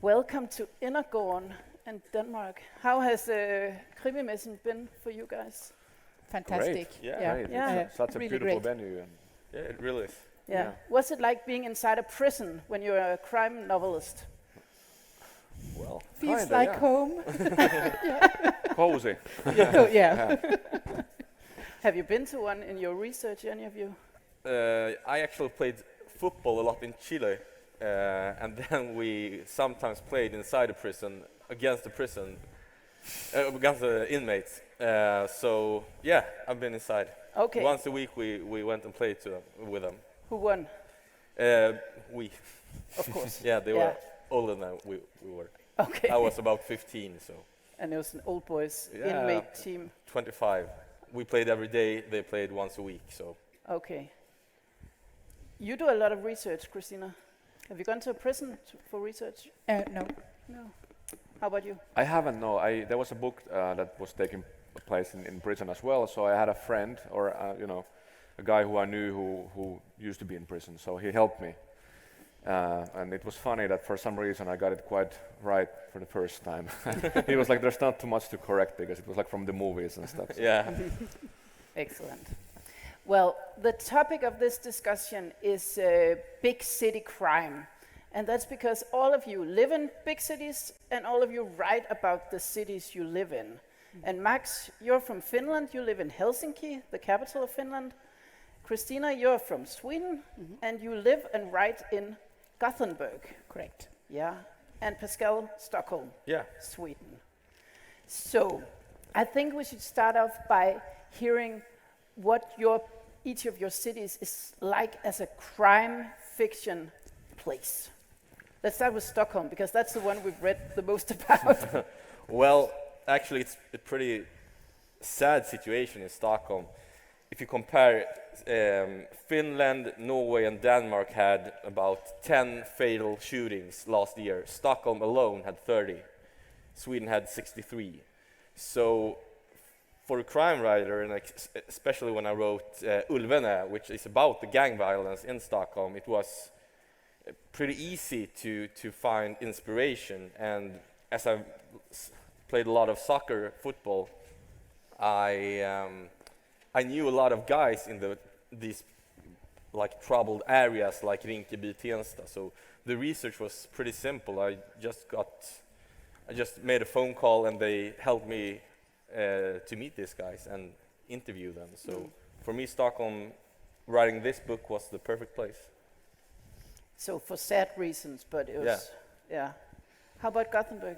Welcome to Indergården in Denmark. How has Krimimessen been for you guys? Fantastic. Great. Yeah. Great. It's such a really beautiful great. venue. And Yeah, it really is. Yeah. What's it like being inside a prison when you're a crime novelist? well, Feels kinda, like yeah. home. Cozy. Yeah. Have you been to one in your research, any of you? I actually played football a lot in Chile, and then we sometimes played inside the prison against against the inmates. So yeah, I've been inside. Okay. Once a week we went and played with them. Who won? We. Of course. Yeah, they were older than we were. Okay. I was about 15, so And it was an old boys Yeah. inmate team. 25. We played every day. They played once a week. So Okay. You do a lot of research, Christina. Have you gone to a prison for research? No. No. How about you? I haven't, no. There was a book that was taking place in prison as well, so I had a friend, or a guy who I knew who used to be in prison, so he helped me. And it was funny that for some reason I got it quite right for the first time. He was like, there's not too much to correct, because it was like from the movies and stuff. So. yeah. Excellent. Well, the topic of this discussion is big city crime. And that's because all of you live in big cities and all of you write about the cities you live in. And Max, you're from Finland. You live in Helsinki, the capital of Finland. Christina, you're from Sweden and you live and write in Gothenburg. Correct. Yeah. And Pascal, Stockholm, Yeah. Sweden. So I think we should start off by hearing what each of your cities is like as a crime fiction place. Let's start with Stockholm, because that's the one we've read the most about. Well, actually, it's a pretty sad situation in Stockholm. If you compare, Finland, Norway, and Denmark had about 10 fatal shootings last year. Stockholm alone had 30. Sweden had 63. So, for a crime writer, and especially when I wrote Ulvene, which is about the gang violence in Stockholm, it was pretty easy to find inspiration. And as I've played a lot of football, I knew a lot of guys in these like troubled areas like Rinkeby, Tensta. So the research was pretty simple. I just made a phone call and they helped me to meet these guys and interview them. So for me, Stockholm, writing this book was the perfect place. So for sad reasons, but it was, yeah. How about Gothenburg?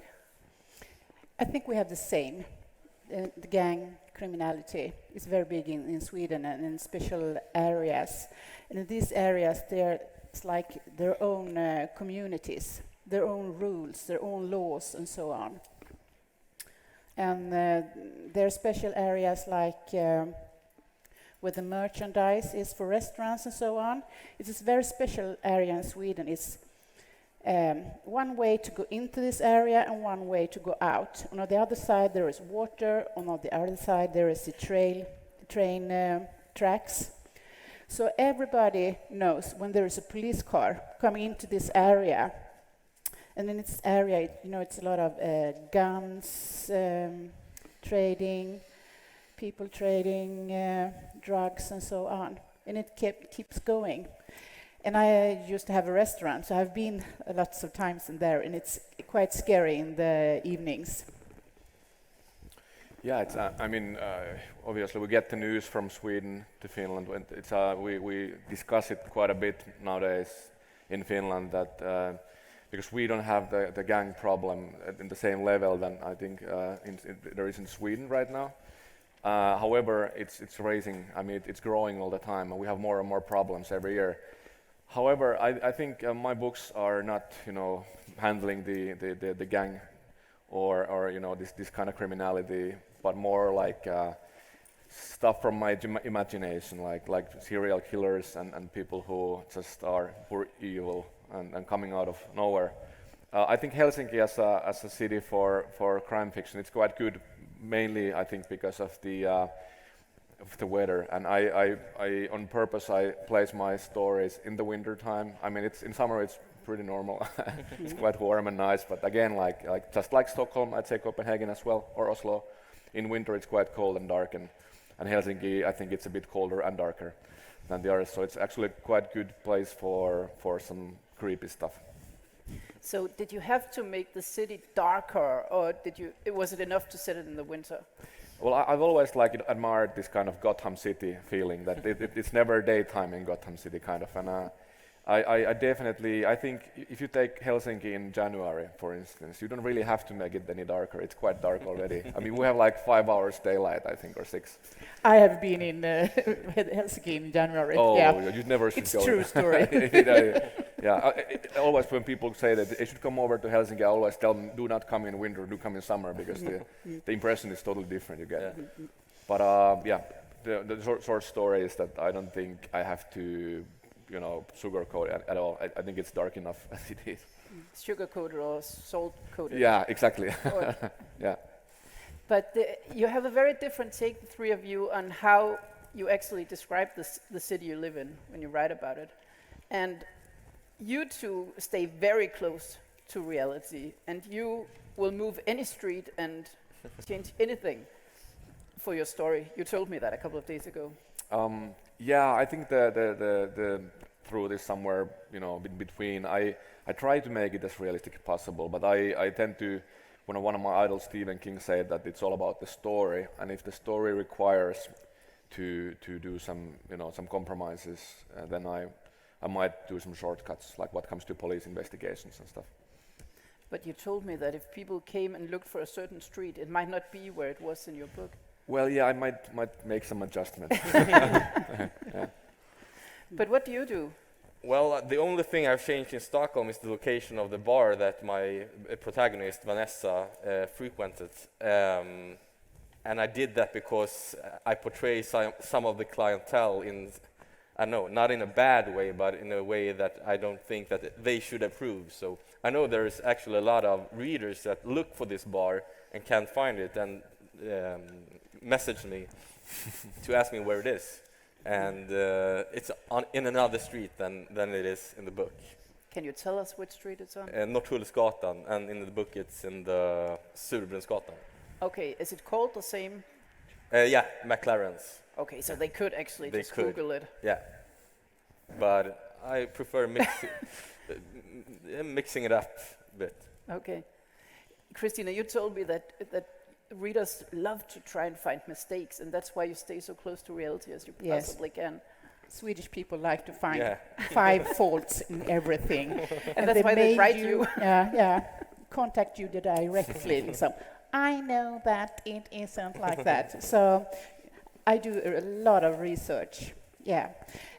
I think we have the same. The gang criminality is very big in Sweden and in special areas. And in these areas, it's like their own communities, their own rules, their own laws, and so on. And there are special areas like where the merchandise is for restaurants and so on. It's a very special area in Sweden. It's one way to go into this area and one way to go out. On the other side there is water, on the other side there is the train tracks. So everybody knows when there is a police car coming into this area. And in this area, it's a lot of guns, trading, people trading, drugs and so on. And it keeps going. And I used to have a restaurant, so I've been lots of times in there, and it's quite scary in the evenings. Yeah, it's. Obviously we get the news from Sweden to Finland. And it's. We discuss it quite a bit nowadays in Finland that because we don't have the gang problem in the same level than I think there is in Sweden right now. However, it's raising. It's growing all the time, and we have more and more problems every year. However, I think my books are not, handling the gang or this kind of criminality, but more like stuff from my imagination, like serial killers and people who just are pure evil and coming out of nowhere. I think Helsinki as a city for crime fiction, it's quite good, mainly I think because of the of the weather, and I on purpose I place my stories in the winter time. I mean, it's in summer it's pretty normal. It's quite warm and nice, but again, like just like Stockholm, I'd say Copenhagen as well, or Oslo. In winter it's quite cold and dark, and Helsinki, I think it's a bit colder and darker than the others, so it's actually a quite good place for some creepy stuff. So did you have to make the city darker, or was it enough to set it in the winter? Well, I've always admired this kind of Gotham City feeling, that it's never daytime in Gotham City, kind of, and I definitely, I think if you take Helsinki in January, for instance, you don't really have to make it any darker. It's quite dark already. I mean, we have like 5 hours daylight, I think, or 6. I have been in Helsinki in January. Oh, yeah. you'd never should It's go. true story. Yeah, always when people say that they should come over to Helsinki, I always tell them, do not come in winter, do come in summer, because the impression is totally different you get. Yeah. But yeah, the short story is that I don't think I have to sugarcoat at all. I think it's dark enough as it is. Sugar-coated or salt-coated? Yeah, exactly. Yeah. But you have a very different take, the three of you, on how you actually describe the city you live in when you write about it. And you two stay very close to reality, and you will move any street and change anything for your story. You told me that a couple of days ago. Yeah, I think the truth is somewhere in between. I try to make it as realistic as possible, but I tend to, when one of my idols, Stephen King, said that it's all about the story, and if the story requires to do some compromises, then I might do some shortcuts, like what comes to police investigations and stuff. But you told me that if people came and looked for a certain street, it might not be where it was in your book. Well, yeah, I might make some adjustments. Yeah. But what do you do? Well, the only thing I've changed in Stockholm is the location of the bar that my protagonist, Vanessa, frequented. And I did that because I portray some of the clientele in, I know, not in a bad way, but in a way that I don't think that they should approve. So I know there is actually a lot of readers that look for this bar and can't find it, and message me to ask me where it is. And it's in another street than it is in the book. Can you tell us which street it's on? Norrtullsgatan, and in the book it's in the Surbrunnsgatan. Okay, is it called the same? Yeah, McLaren's. Okay, so they could actually They just could. Google it. Yeah, but I prefer mixing it up a bit. Okay. Christina, you told me that readers love to try and find mistakes, and that's why you stay so close to reality as you Yes. possibly can. Swedish people like to find Yeah. 5 faults in everything. And that's why they write you. Contact you directly. So I know that it isn't like that. So I do a lot of research. Yeah.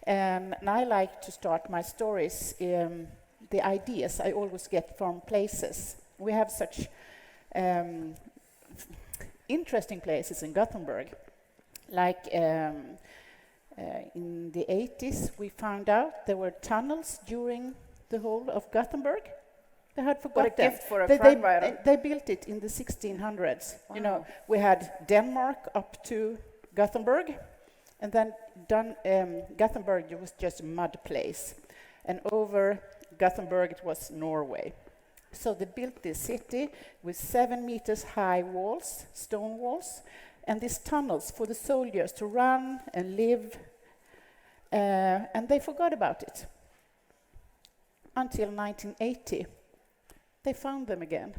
And I like to start my stories, the ideas I always get from places. We have such interesting places in Gothenburg. Like in the 80s, we found out there were tunnels during the whole of Gothenburg. They had forgotten. What a gift for a crime writer. They built it in the 1600s. Wow. You know, we had Denmark up to Gothenburg, and then Gothenburg was just a mud place, and over Gothenburg it was Norway. So they built this city with 7 meters high walls, stone walls, and these tunnels for the soldiers to run and live, and they forgot about it. Until 1980, they found them again.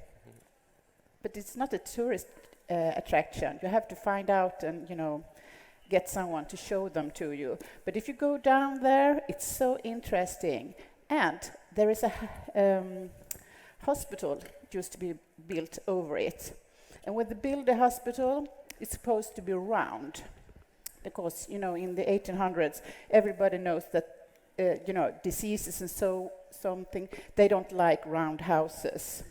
But it's not a tourist attraction. You have to find out and, get someone to show them to you. But if you go down there, it's so interesting. And there is a hospital used to be built over it. And when they build a hospital, it's supposed to be round. Because, in the 1800s, everybody knows that, diseases and something, they don't like round houses.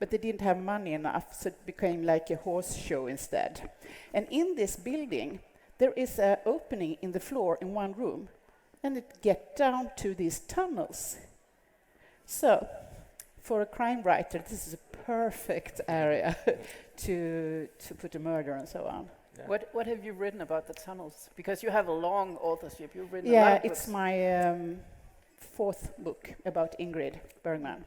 But they didn't have money enough, so it became like a horse show instead. And in this building, there is an opening in the floor in one room, and it gets down to these tunnels. So, for a crime writer, this is a perfect area to put a murder and so on. Yeah. What have you written about the tunnels? Because you have a long authorship. You've written a Yeah, lot of it's books. my fourth book about Ingrid Bergman.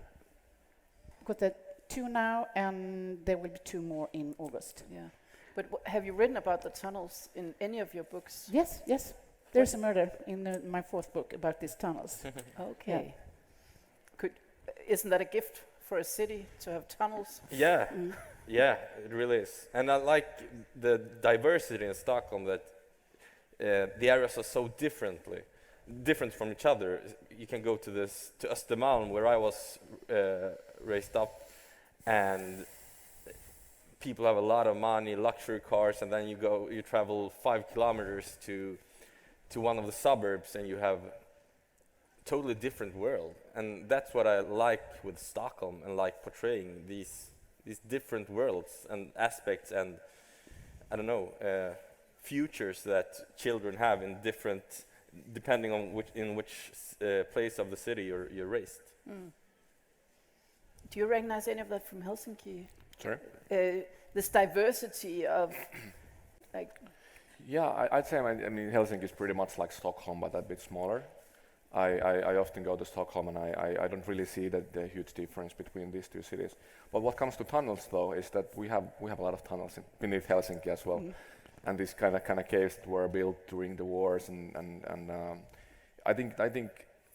Got that 2 now, and there will be 2 more in August. Yeah. But have you written about the tunnels in any of your books? Yes, yes. There's a murder in my 4th book about these tunnels. Okay. Isn't that a gift for a city to have tunnels? Yeah, yeah, it really is. And I like the diversity in Stockholm, that the areas are so different from each other. You can go to Östermalm, where I was raised up, and people have a lot of money, luxury cars, and then you travel 5 kilometers to one of the suburbs, and you have totally different world. And that's what I like with Stockholm, and like portraying these different worlds and aspects, and I don't know, futures that children have in different, depending on which place of the city you're raised. Do you recognize any of that from Helsinki? Sorry? This diversity of, like, Yeah, I'd say, I mean, Helsinki is pretty much like Stockholm, but a bit smaller. I often go to Stockholm, and I don't really see the huge difference between these 2 cities. But what comes to tunnels, though, is that we have a lot of tunnels beneath Helsinki as well, and these kind of caves that were built during the wars, and I think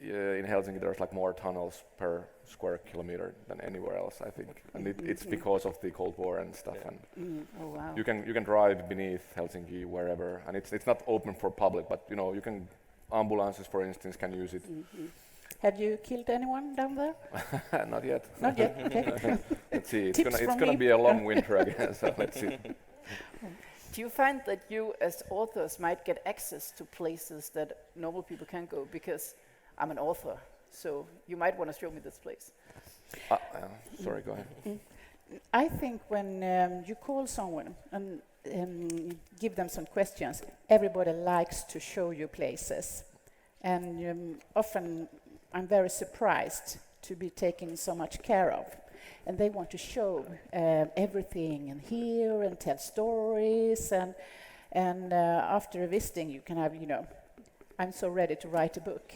in Helsinki there's like more tunnels per square kilometer than anywhere else, I think, and it's because of the Cold War and stuff. Yeah. And oh wow. you can drive beneath Helsinki wherever, and it's not open for public, but you can. Ambulances, for instance, can use it. Have you killed anyone down there? Not yet. Not yet. Okay. Let's see. It's Tips from gonna me. be a long winter again. So let's see. Do you find that you, as authors, might get access to places that normal people can't go? Because I'm an author, so you might want to show me this place. Sorry, go ahead. I think when you call someone and give them some questions, everybody likes to show you places. And often I'm very surprised to be taken so much care of. And they want to show everything and hear and tell stories. And after visiting, you can have, I'm so ready to write a book.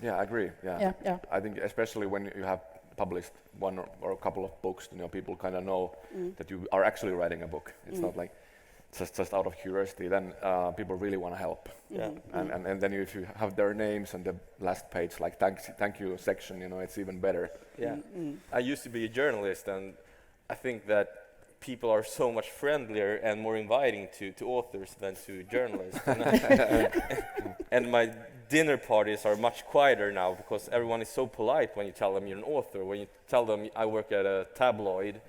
Yeah, I agree. Yeah. I think especially when you have published one or a couple of books, people kind of know that you are actually writing a book. It's not like just out of curiosity. Then people really want to help. Yeah. And then if you have their names on the last page, like thank you section, it's even better. Yeah. I used to be a journalist, and I think that people are so much friendlier and more inviting to authors than to journalists. And my dinner parties are much quieter now, because everyone is so polite when you tell them you're an author. When you tell them I work at a tabloid,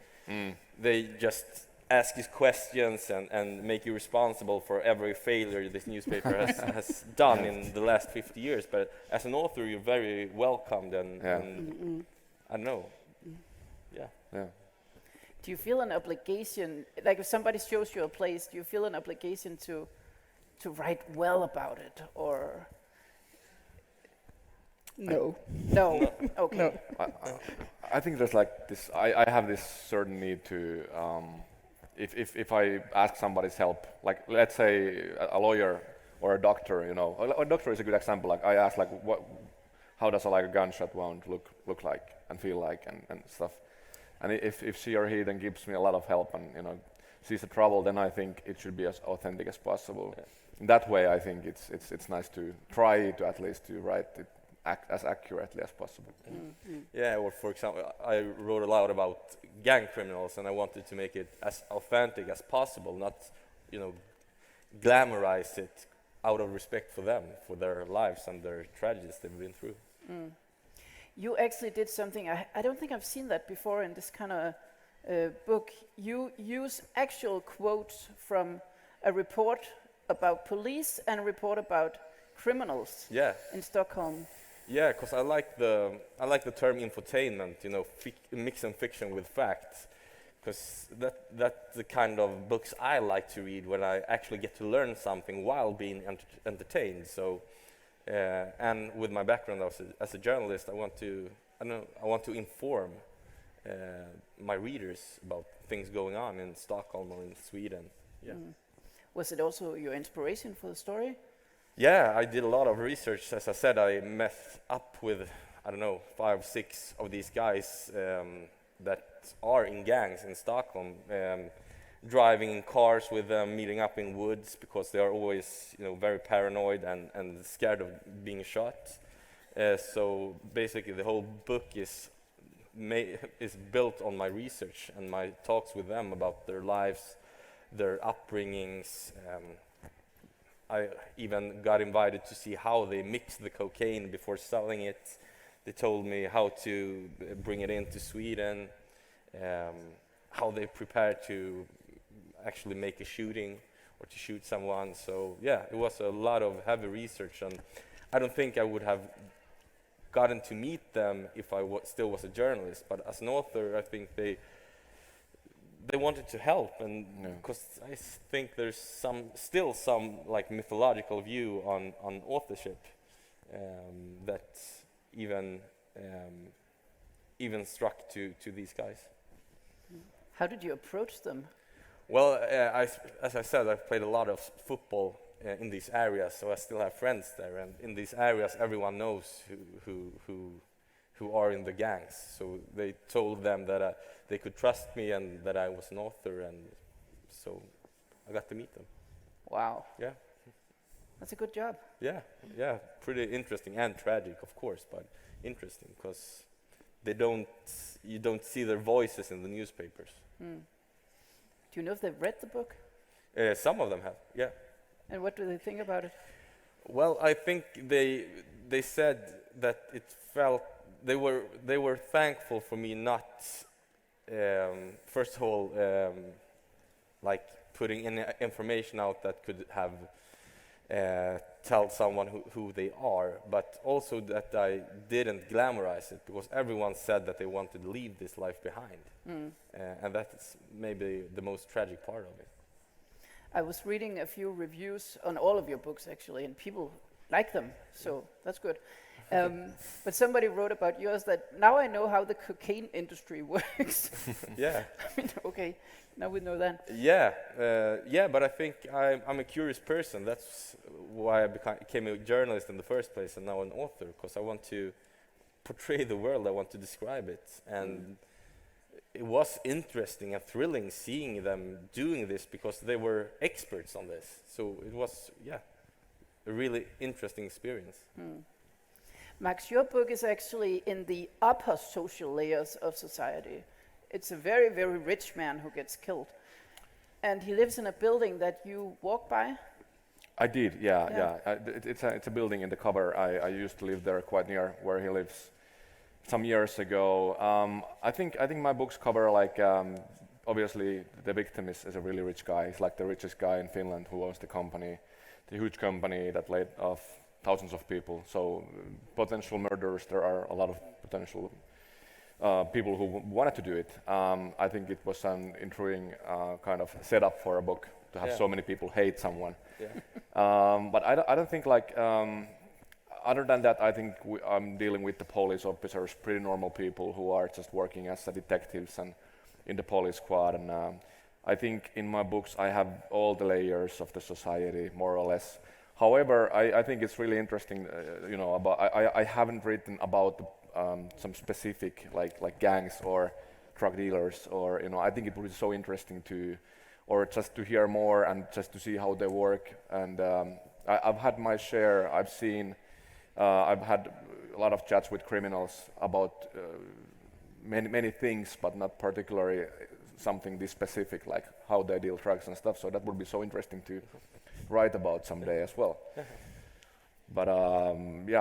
they just ask you questions and make you responsible for every failure this newspaper has done in the last 50 years. But as an author, you're very welcomed, and I don't know. Yeah. Do you feel an obligation, like if somebody shows you a place, do you feel an obligation to write well about it, or? No. No. Okay. No. I think there's like this. I have this certain need to. If I ask somebody's help, like let's say a lawyer or a doctor, a doctor is a good example. Like I ask, like how does a gunshot wound look like and feel like and stuff. And if she or he then gives me a lot of help and sees the trouble, then I think it should be as authentic as possible. Yeah. In that way, I think it's nice to try to at least to write it as accurately as possible. Yeah, or for example, I wrote a lot about gang criminals, and I wanted to make it as authentic as possible, not, glamorize it out of respect for them, for their lives and their tragedies they've been through. You actually did something, I don't think I've seen that before in this kind of book. You use actual quotes from a report about police and a report about criminals in Stockholm. Yeah, because I like the term infotainment, mixing fiction with facts, because that's the kind of books I like to read, when I actually get to learn something while being entertained. So, and with my background as a journalist, I want to inform my readers about things going on in Stockholm or in Sweden. Yeah. Was it also your inspiration for the story? Yeah, I did a lot of research. As I said, I met up with, I don't know, 5, 6 of these guys that are in gangs in Stockholm, driving in cars with them, meeting up in woods because they are always, very paranoid and scared of being shot. So basically, the whole book is built on my research and my talks with them about their lives, their upbringings. I even got invited to see how they mix the cocaine before selling it. They told me how to bring it into Sweden, how they prepare to actually make a shooting or to shoot someone. So yeah, it was a lot of heavy research, and I don't think I would have gotten to meet them if I still was a journalist. But as an author, I think they wanted to help, and because I think there's still some like mythological view on authorship that even struck to these guys. How did you approach them? Well, as I said, I've played a lot of football in these areas, so I still have friends there, and in these areas, everyone knows who are in the gangs. So they told them that they could trust me and that I was an author, and so I got to meet them. Wow. Yeah. That's a good job. Yeah, pretty interesting and tragic, of course, but interesting because you don't see their voices in the newspapers. Do you know if they've read the book? Some of them have, yeah. And what do they think about it? Well, I think they said that it felt they were thankful for me not first of all like putting any information out that could have tell someone who they are, but also that I didn't glamorize it, because everyone said that they wanted to leave this life behind, and that's maybe the most tragic part of it. I was reading a few reviews on all of your books, actually, and people like them, so that's good. But somebody wrote about yours that now I know how the cocaine industry works. Yeah. I mean, okay, now we know that. Yeah, but I think I'm a curious person. That's why I became a journalist in the first place, and now an author, because I want to portray the world, I want to describe it. And it was interesting and thrilling seeing them doing this, because they were experts on this. So it was, a really interesting experience. Max, your book is actually in the upper social layers of society. It's a very, very rich man who gets killed. And he lives in a building that you walk by? I did, yeah. It's a building in the cover. I used to live there quite near where he lives some years ago. I think my books cover, like, obviously the victim is a really rich guy. He's like the richest guy in Finland who owns the company, the huge company that laid off thousands of people. So potential murderers, there are a lot of potential people who wanted to do it. I think it was an intriguing kind of setup for a book to have so many people hate someone. But I don't think, like, other than that, I think I'm dealing with the police officers, pretty normal people who are just working as detectives and in the police squad. And I think in my books I have all the layers of the society, more or less. However, I think it's really interesting, about I haven't written about some specific like gangs or drug dealers, or I think it would be so interesting just to hear more and just to see how they work. And I've had my share. I've had a lot of chats with criminals about many things, but not particularly something this specific, like how they deal drugs and stuff. So that would be so interesting to write about someday as well. But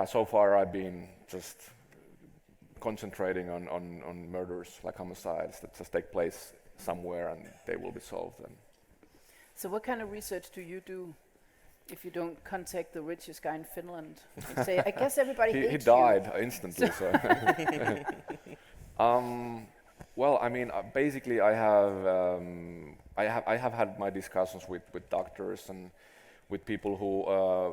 so far I've been just concentrating on murders, like homicides that just take place somewhere and they will be solved. And so what kind of research do you do if you don't contact the richest guy in Finland and say, I guess everybody hates you? He died instantly. So. Well, I mean, basically I have had my discussions with doctors and with people who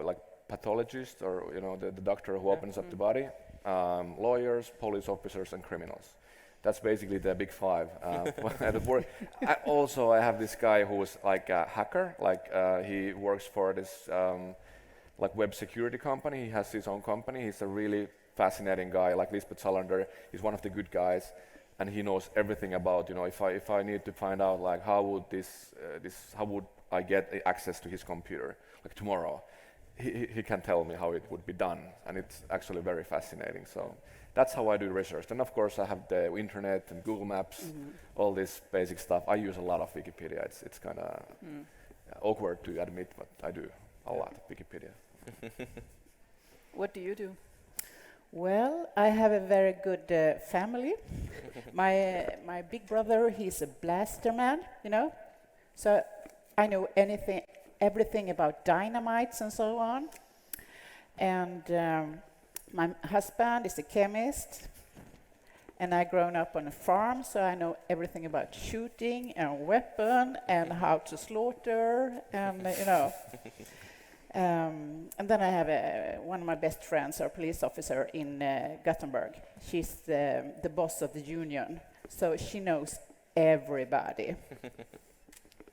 like pathologists, or the doctor who opens up the body, lawyers, police officers, and criminals. That's basically the big five. At work. I have this guy who's like a hacker. He works for this like web security company. He has his own company. He's a really fascinating guy. Like Lisbeth Salander, he's one of the good guys, and he knows everything about, you know, if I need to find out like how would how would I get access to his computer like tomorrow, he can tell me how it would be done, and it's actually very fascinating. So that's how I do research. And of course I have the internet and Google Maps, all this basic stuff. I use a lot of Wikipedia. It's kind of awkward to admit, but I do a lot of Wikipedia. What do you do? Well, I have a very good family. My big brother, he's a blaster man, you know, so I know everything about dynamites and so on. And my husband is a chemist, and I grown up on a farm, so I know everything about shooting and weapon and how to slaughter, and you know. And then I have one of my best friends, our police officer in Gothenburg. She's the boss of the union, so she knows everybody.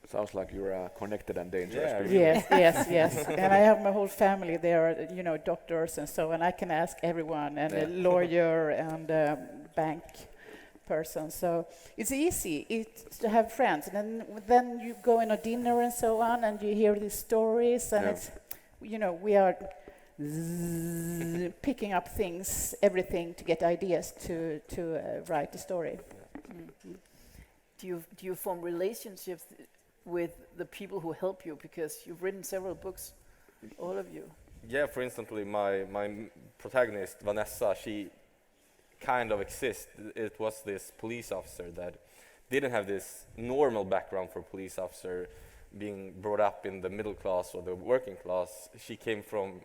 Sounds like you're connected and dangerous. Yeah. Yes. And I have my whole family. They are, you know, doctors and so, and I can ask everyone, and a lawyer and a bank person. So it's easy to have friends. And then you go in a dinner and so on, and you hear these stories, and it's, you know, we are picking up things, everything to get ideas to write a story. Mm-hmm. Do you form relationships with the people who help you, because you've written several books, all of you? Yeah, for instance, my protagonist, Vanessa, she kind of exists. It was this police officer that didn't have this normal background for a police officer, being brought up in the middle class or the working class. She came from,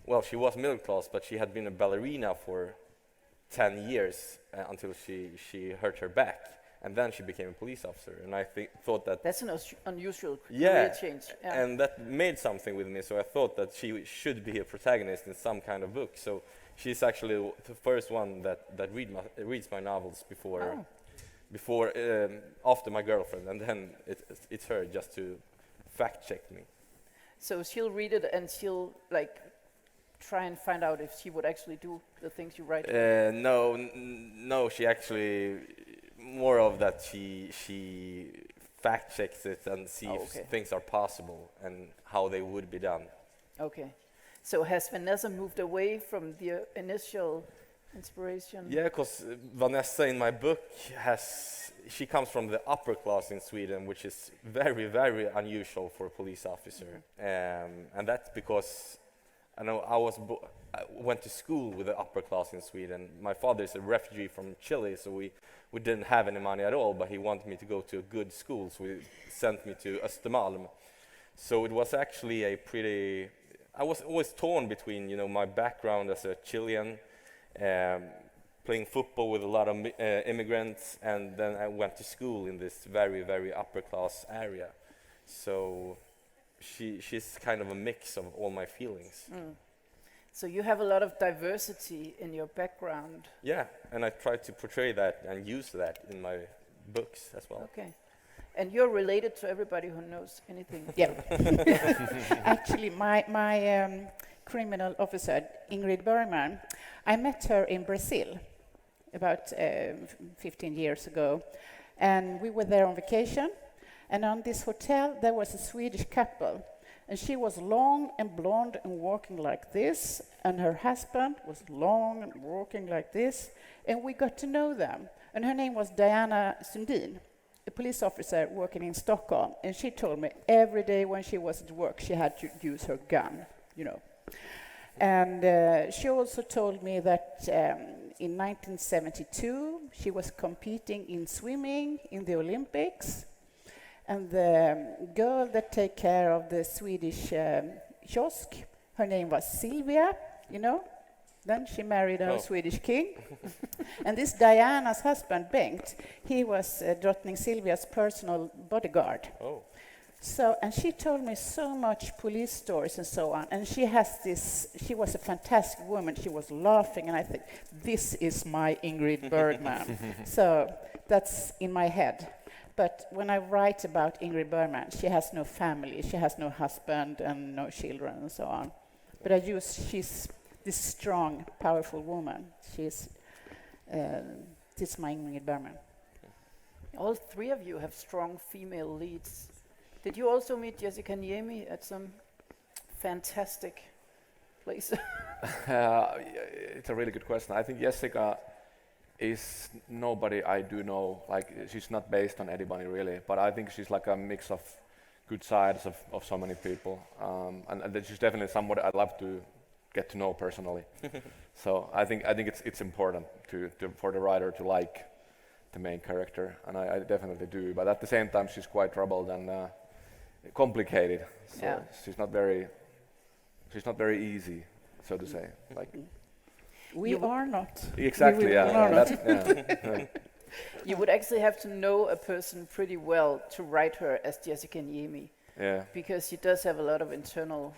well, she was middle class, but she had been a ballerina for 10 years until she hurt her back. And then she became a police officer, and I thought that... That's an unusual career change. Yeah, and that made something with me, so I thought that she should be a protagonist in some kind of book. So she's actually the first one that reads my novels after my girlfriend, and then it's her just to fact-check me. So she'll read it, and she'll like try and find out if she would actually do the things you write? No, she actually... more of that she fact checks it and see if things are possible and how they would be done. Okay. So has Vanessa moved away from the initial inspiration? Yeah, because Vanessa in my book she comes from the upper class in Sweden, which is very, very unusual for a police officer. And that's because I know I went to school with the upper class in Sweden. My father is a refugee from Chile, so we didn't have any money at all, but he wanted me to go to a good school, so he sent me to Östermalm. So it was actually I was always torn between, you know, my background as a Chilean, playing football with a lot of immigrants, and then I went to school in this very, very upper class area. So she's kind of a mix of all my feelings. So you have a lot of diversity in your background. Yeah, and I try to portray that and use that in my books as well. Okay. And you're related to everybody who knows anything. Yeah. Actually, my criminal officer, Ingrid Bergman, I met her in Brazil about 15 years ago. And we were there on vacation. And on this hotel, there was a Swedish couple. And she was long and blonde and walking like this, and her husband was long and walking like this, and we got to know them. And her name was Diana Sundin, a police officer working in Stockholm, and she told me every day when she was at work she had to use her gun, you know. And she also told me that in 1972 she was competing in swimming in the Olympics. And the girl that take care of the Swedish kiosk, her name was Silvia, you know. Then she married a Swedish king. And this Diana's husband, Bengt, he was Drottning Silvia's personal bodyguard. So, and she told me so much police stories and so on. And she was a fantastic woman. She was laughing, and I think, this is my Ingrid Bergman. So that's in my head. But when I write about Ingrid Bergman, she has no family, she has no husband and no children and so on. But she's this strong, powerful woman. This is my Ingrid Bergman. All three of you have strong female leads. Did you also meet Jessica Niemi at some fantastic place? It's a really good question. I think Jessica is nobody I do know. Like, she's not based on anybody really, but I think she's like a mix of good sides of so many people, and that she's definitely somebody I'd love to get to know personally. So I think it's important for the writer to like the main character, and I definitely do. But at the same time, she's quite troubled and complicated. So Yeah. she's not very easy, so to say. Like. We are not. Exactly, yeah. are not. Yeah. You would actually have to know a person pretty well to write her as Jessica Niemi, Yeah. because she does have a lot of internal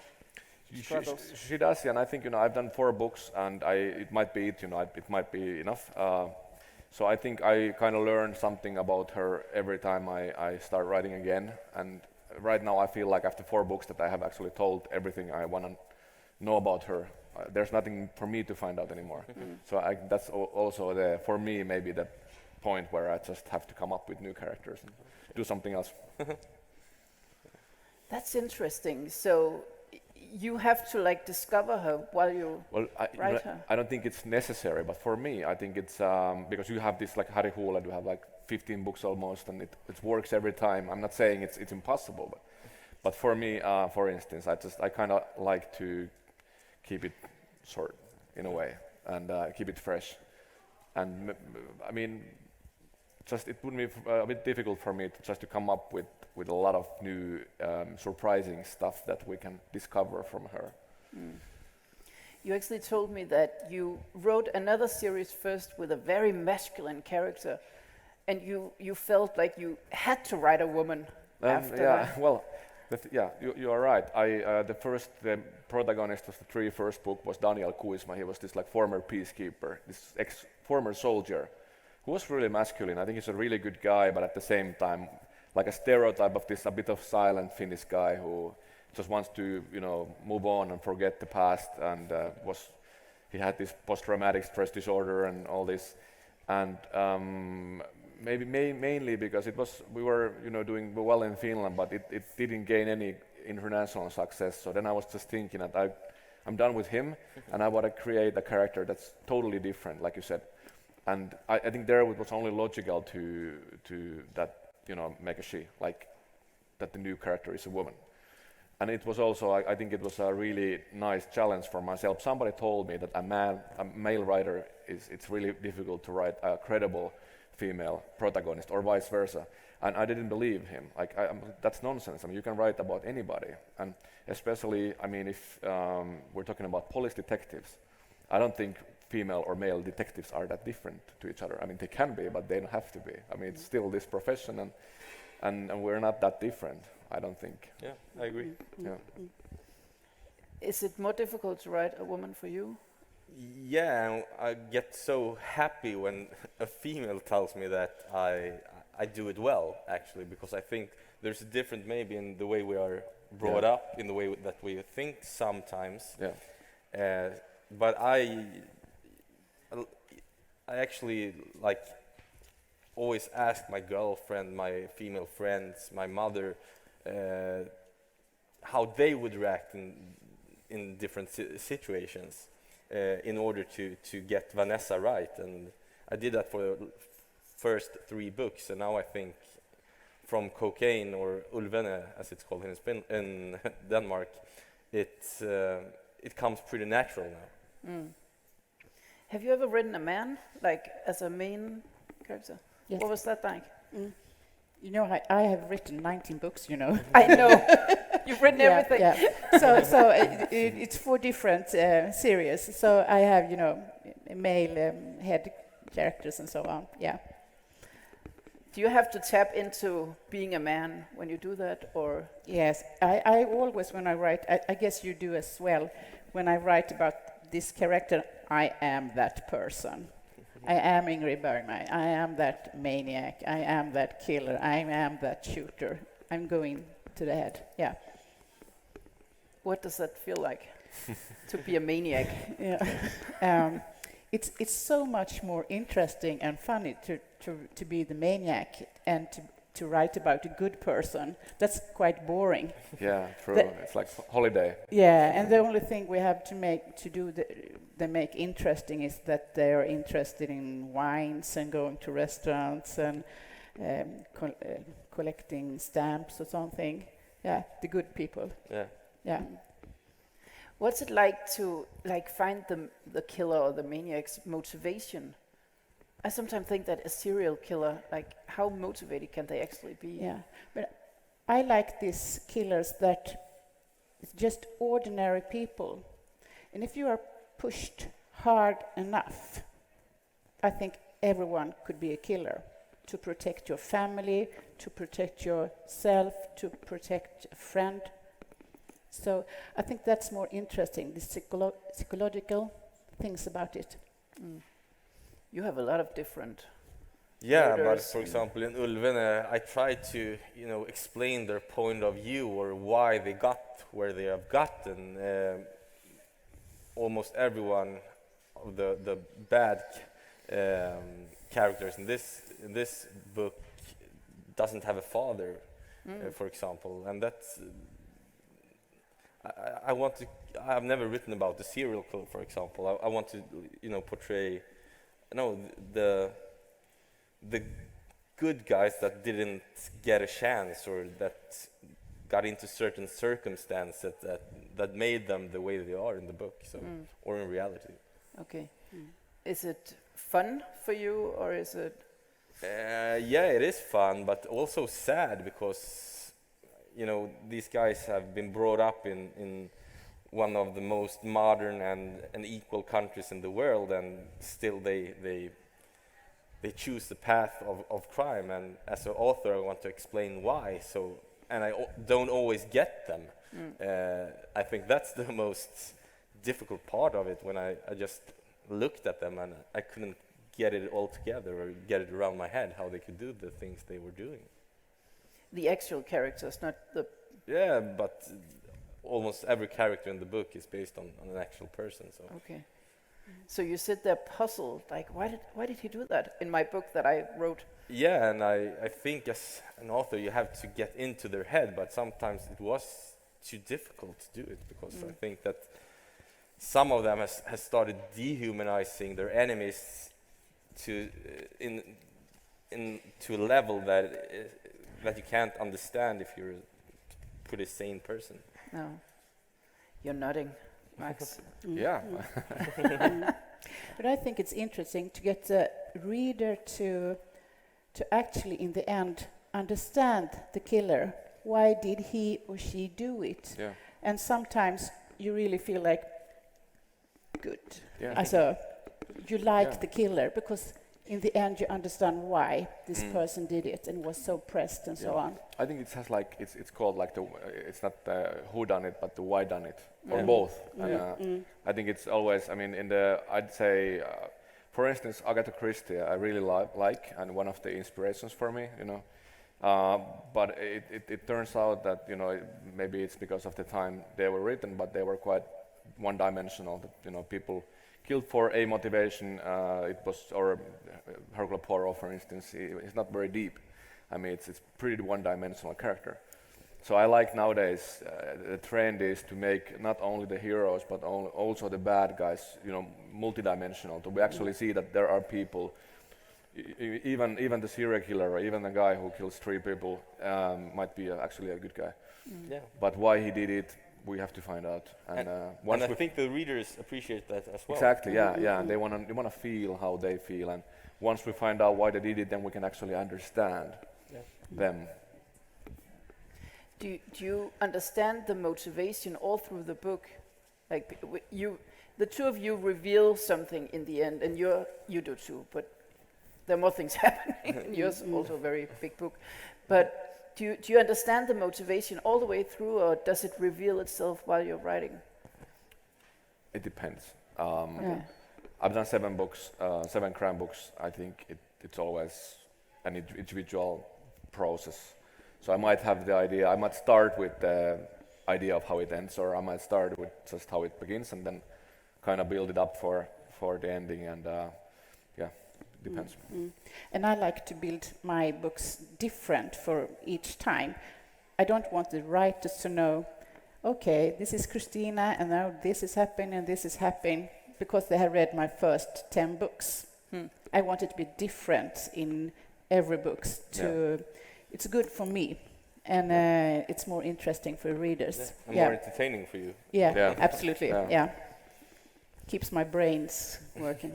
struggles. She does, yeah, and I think I've done 4 books, and it might be it might be enough. So I think I kind of learn something about her every time I start writing again. And right now I feel like after 4 books that I have actually told everything I want to know about her. There's nothing for me to find out anymore. So that's also for me maybe the point where I just have to come up with new characters and do something else. That's interesting. So you have to like discover her while you write her. I don't think it's necessary, but for me, I think it's because you have this like Harry Huulet, you have like 15 books almost, and it works every time. I'm not saying it's impossible, but for me, for instance, I kind of like to keep it short in a way and keep it fresh. And I mean, it would be a bit difficult for me to come up with a lot of new surprising stuff that we can discover from her. You actually told me that you wrote another series first with a very masculine character, and you felt like you had to write a woman after. Yeah, well, you are right. The protagonist of the first book was Daniel Kuisma. He was this like former peacekeeper, this former soldier, who was really masculine. I think he's a really good guy, but at the same time, like a stereotype of this a bit of silent Finnish guy who just wants to, move on and forget the past, and he had this post-traumatic stress disorder and all this, and maybe mainly because we were doing well in Finland, but it didn't gain any international success. So then I was just thinking that I'm done with him, and I want to create a character that's totally different, like you said. And I think there it was only logical to that make a she, like that the new character is a woman. And it was also I think it was a really nice challenge for myself. Somebody told me that a male writer it's really difficult to write a credible female protagonist or vice versa, and I didn't believe him. Like that's nonsense. I mean, you can write about anybody, and especially if we're talking about police detectives, I don't think female or male detectives are that different to each other. I mean, they can be, but they don't have to be. I mean, it's still this profession, and we're not that different, I don't think. Yeah, I agree. Yeah. Is it more difficult to write a woman for you? Yeah, I get so happy when a female tells me that I do it well, actually, because I think there's a different maybe in the way we are brought up, in the way that we think sometimes. Yeah. But I actually like always ask my girlfriend, my female friends, my mother, how they would react in different situations in order to get Vanessa right. And I did that for the first 3 books, and now I think from Cocaine, or Ulvene as it's called in Denmark, it comes pretty natural now. Have you ever written a man, like as a main character? Yes. What was that like? I have written 19 books, I know. You've written everything. Yeah. So it's 4 different series. So I have, male head characters and so on. Yeah. Do you have to tap into being a man when you do that, or? Yes, I always, when I write, I guess you do as well, when I write about this character, I am that person. I am Ingrid Bergman, I am that maniac, I am that killer, I am that shooter. I'm going to the head, yeah. What does that feel like, to be a maniac? Yeah. It's so much more interesting and funny to be the maniac and to write about a good person. That's quite boring. Yeah, true. It's like holiday. Yeah, and the only thing we have to make interesting is that they are interested in wines and going to restaurants and collecting stamps or something. Yeah, the good people. Yeah. Yeah. What's it like to find the killer or the maniac's motivation? I sometimes think that a serial killer, like how motivated can they actually be? Yeah, but I like these killers that it's just ordinary people. And if you are pushed hard enough, I think everyone could be a killer to protect your family, to protect yourself, to protect a friend. So I think that's more interesting, the psychological things about it. You have a lot of different Yeah, but murders for and- example, in Ulvene, I try to, explain their point of view or why they got where they have gotten. Almost everyone of the bad characters in this book doesn't have a father, for example, and that's. I've never written about the serial killer, for example. I want to, portray, the good guys that didn't get a chance or that got into certain circumstances that made them the way they are in the book, or in reality. Okay. Is it fun for you, or is it? Yeah, it is fun, but also sad because these guys have been brought up in one of the most modern and equal countries in the world, and still they choose the path of crime. And as an author, I want to explain why. And I don't always get them. I think that's the most difficult part of it, when I just looked at them and I couldn't get it all together or get it around my head how they could do the things they were doing. The actual characters, not the. Yeah, but almost every character in the book is based on an actual person. So Okay. So you sit there puzzled, like why did he do that? In my book that I wrote. yeah, and I think as an author you have to get into their head, but sometimes it was too difficult to do it because I think that some of them has started dehumanizing their enemies to to a level that you can't understand if you're a pretty sane person. No. You're nodding, Max. Yeah. But I think it's interesting to get the reader to actually, in the end, understand the killer. Why did he or she do it? Yeah. And sometimes you really feel like, good. Yeah. Also, you like Yeah. the killer because in the end you understand why this person did it and was so pressed and so on. I think it has like it's called like it's not who done it but the why done it, or both. I think it's always, I mean, I'd say for instance Agatha Christie I really like, and one of the inspirations for me, but it turns out that maybe it's because of the time they were written, but they were quite one-dimensional, that people killed for a motivation. It was, or Hercule Poirot, for instance, he's not very deep. I mean, it's pretty one-dimensional character. So I like nowadays the trend is to make not only the heroes but also the bad guys, multidimensional. To actually see that there are people, even the serial killer, or even the guy who kills 3 people, might be actually a good guy. Yeah. But why he did it, we have to find out. And once I think the readers appreciate that as well. exactly, yeah. They wanna feel how they feel, and once we find out why they did it, then we can actually understand them. Do you understand the motivation all through the book? Like the two of you reveal something in the end, and you do too. But there are more things happening in yours, also a very big book. But do you understand the motivation all the way through, or does it reveal itself while you're writing? It depends. Yeah. I've done 7 books, 7 crime books. I think it's always an individual process. So I might have the idea, I might start with the idea of how it ends, or I might start with just how it begins and then kind of build it up for the ending, and yeah, it depends. And I like to build my books different for each time. I don't want the writers to know, okay, this is Christina, and now this is happening, and this is happening, because they have read my first 10 books. I want it to be different in every book. It's good for me, and it's more interesting for readers. And more entertaining for you. Yeah, absolutely. Yeah. Yeah. Keeps my brains working.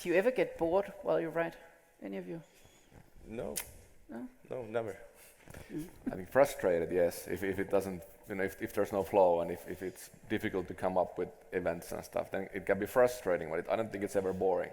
Do you ever get bored while you write? Any of you? No. No? No, never. I think frustrated, yes, if it doesn't, if there's no flow, and if it's difficult to come up with events and stuff, then it can be frustrating, but I don't think it's ever boring.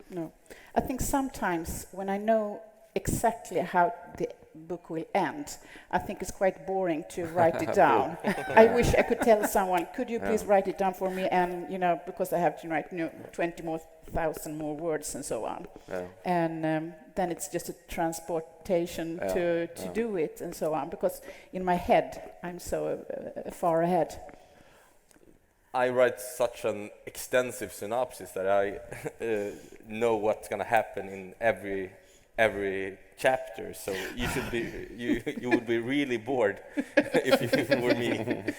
No. I think sometimes when I know exactly how the book will end, I think it's quite boring to write it down. I wish I could tell someone, could you please write it down for me, and because I have to write 20,000 more words and so on. Yeah. And then it's just a transportation to do it and so on, because in my head I'm so far ahead. I write such an extensive synopsis that I know what's going to happen in every chapter. So you should be you would be really bored if you were me.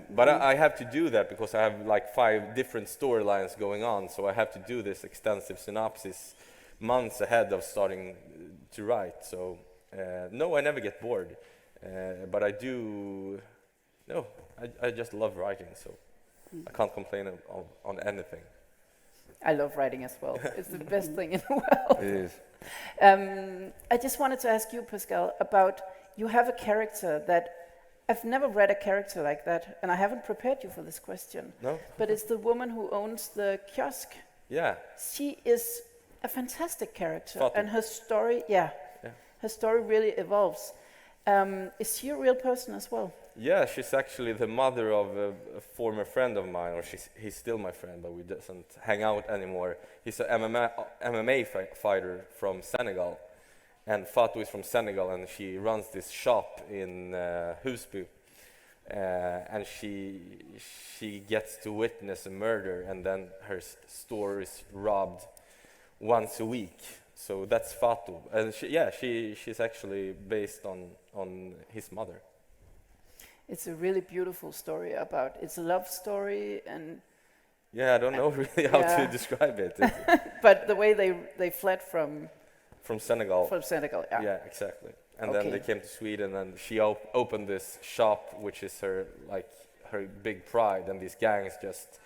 But I have to do that because I have like 5 different storylines going on. So I have to do this extensive synopsis months ahead of starting to write. So no, I never get bored. But I do. No, I just love writing. So. I can't complain on anything. I love writing as well. It's the best thing in the world. It is. I just wanted to ask you, Pascal, about you have a character that I've never read a character like that, and I haven't prepared you for this question. No? But it's the woman who owns the kiosk. Yeah. She is a fantastic character, Fatou. and her story, her story really evolves. Is she a real person as well? Yeah, she's actually the mother of a former friend of mine, or he's still my friend, but we doesn't hang out anymore. He's an MMA fighter from Senegal, and Fatou is from Senegal, and she runs this shop in Husby, and she gets to witness a murder, and then her store is robbed once a week. So that's Fatou, and she's actually based on his mother. It's a really beautiful story it's a love story, and I don't know really how to describe it. but the way they fled from Senegal. From Senegal, yeah. Yeah, exactly. And then they came to Sweden, and she opened this shop, which is her big pride, and these gangs just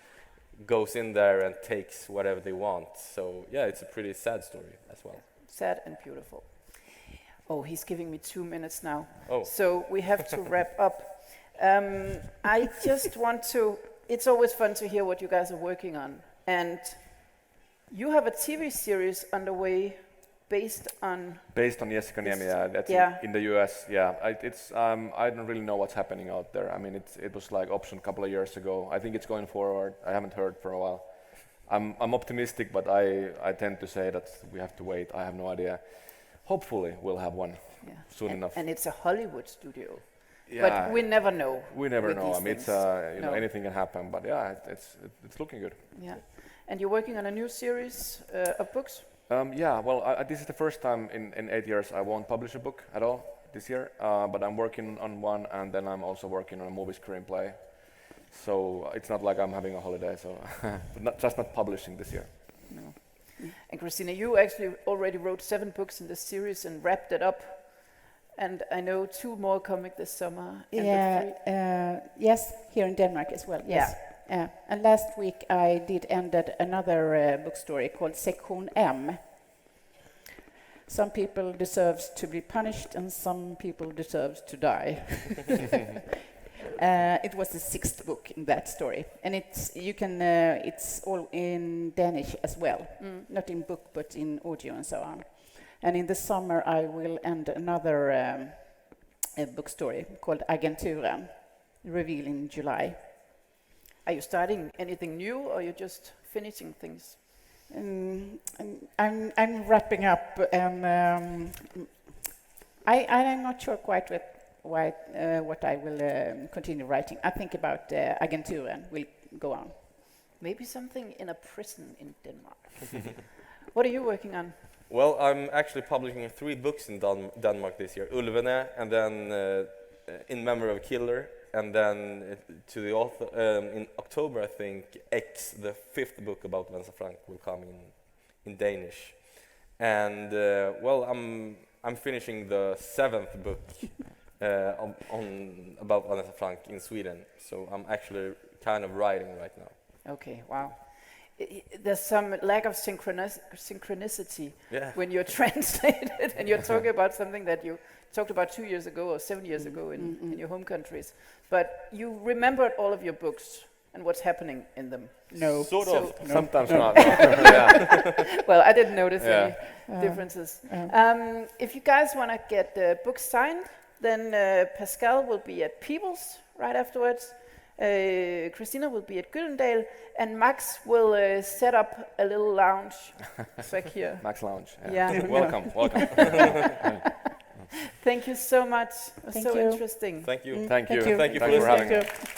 goes in there and takes whatever they want. So it's a pretty sad story as well. Sad and beautiful. Oh, he's giving me 2 minutes now. Oh. So we have to wrap up. I just want to, it's always fun to hear what you guys are working on. And you have a TV series underway based on Jessica Niemi, that's in the US. I don't really know what's happening out there. I mean, it was like option a couple of years ago. I think it's going forward. I haven't heard for a while. I'm optimistic, but I tend to say that we have to wait. I have no idea. Hopefully we'll have one soon enough. And it's a Hollywood studio. Yeah, but we never know. We never know. I mean, it's anything can happen, but it's looking good. Yeah, and you're working on a new series of books. This is the first time in 8 years I won't publish a book at all this year. But I'm working on one, and then I'm also working on a movie screenplay. So it's not like I'm having a holiday. So, but not publishing this year. No. And Christina, you actually already wrote 7 books in this series and wrapped it up. And I know 2 more coming this summer. Yes, here in Denmark as well. Yes. And last week I ended another book story called Seeck. Some people deserve to be punished, and some people deserve to die. It was the 6th book in that story, and it's all in Danish as well, not in book but in audio and so on. And in the summer I will end another a book story called Agenturen, reveal in July. Are you starting anything new, or are you just finishing things? I'm wrapping up, and I'm not sure quite what I will continue writing. I think about Agenturen will go on. Maybe something in a prison in Denmark. What are you working on? Well, I'm actually publishing 3 books in Denmark this year. Ulvene, and then In Memory of a Killer, and then to the author in October, I think, X, the 5th book about Vincent Frank, will come in Danish. And well, I'm finishing the 7th book about Vincent Frank in Sweden. So I'm actually kind of writing right now. Okay, wow. There's some lack of synchronicity when you're translated and you're talking about something that you talked about 2 years ago or 7 years ago in your home countries. But you remembered all of your books and what's happening in them. No. Sort of. No. Sometimes not. No. Yeah. Well, I didn't notice any differences. If you guys want to get the books signed, then Pascal will be at People's right afterwards. Christina will be at Gyldendal, and Max will set up a little lounge back here. Max Lounge. Yeah. Welcome. Thank you so much. It was Thank so you. interesting. Thank you. Thank you. Thank you for Thanks for having listening. me.